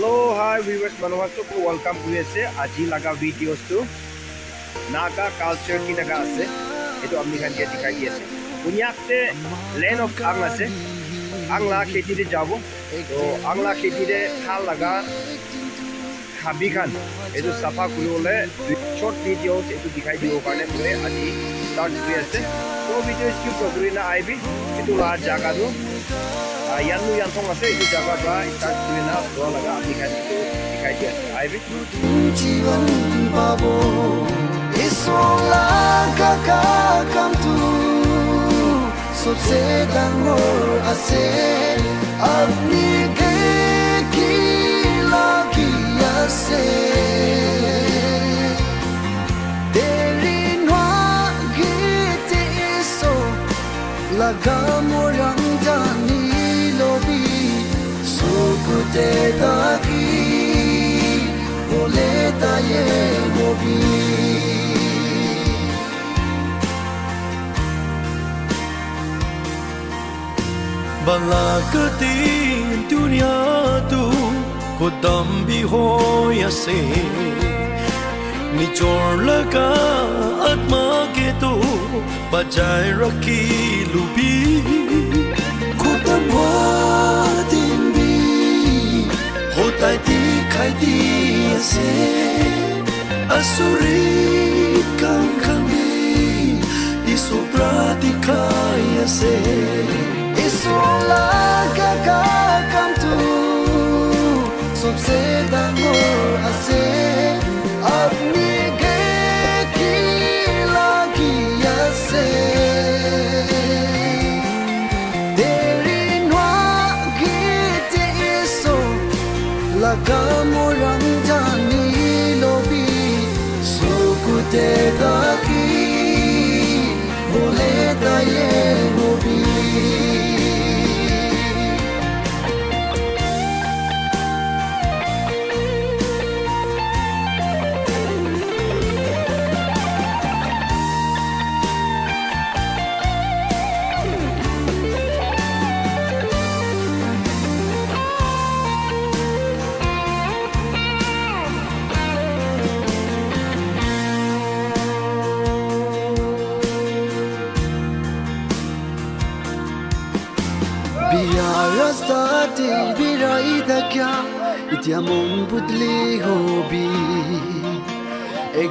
Hello, hi viewers, Manohasu ko welcome to ase aji laga videos to Naga culture ki naga ase eto amni khan ke dikhai di ase bunyak te land of ang ase angla kheti de jabo to angla kheti de khal laga habi khan eto safa kulole short videos eto dikhai dibo karone moi aji start kuri ase to video skip kori na aibi eto la jaga do Yanu yang thong ase itu jaga ba start kuri na do laga apni khan itu dikhai di ase aibi जीवन बाबो इsola kaka kam tu सबसे dangor ase apni ke kila kiya se teri nwa gite iso laga morang jani lobi sukute taki boleta ye mobi balakati dunia tu kodam bi ho ya se nichor laga atma ke tu bajai rakhi lubi kodam ho din bi hotai dikhai di ase asuri kam kami iso pratikai ase isola gaga kam tu सबसे dangor ase apni ke kila kiya se teri nwa gite iso laga morang jani lobi sukute daki bole daye mobi Rasta te birai da kya itya mon budli hobi ek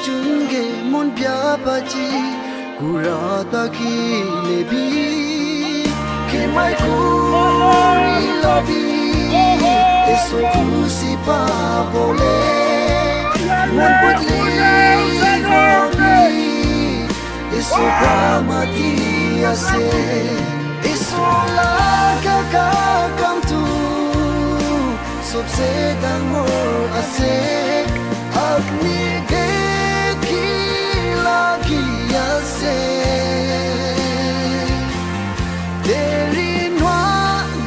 chun ge mon pya bachi kura ta ki lebi ke mai kuri lobi eso kusi pa bole mon budli hobi eso pramati ase isola kaka kam tu सबसे dangor ase apni ke kila kiya se teri nwa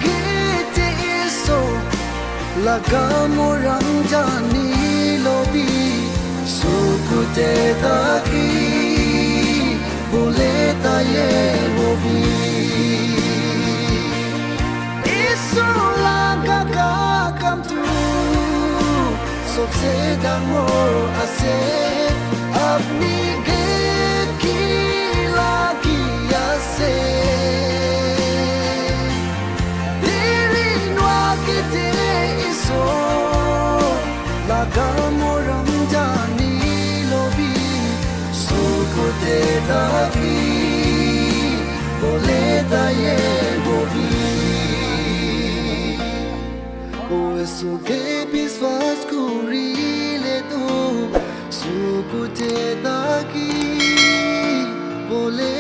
gite iso laga morang jani lobi sukute taki boleta ye mobi isola gaga kam tu सबसे dangor ase apni ke kila kiya se teri nwa kite iso laga morang jani lobi sukute taki boleta ye mobi eso que biswas kurile tu sukute taki bole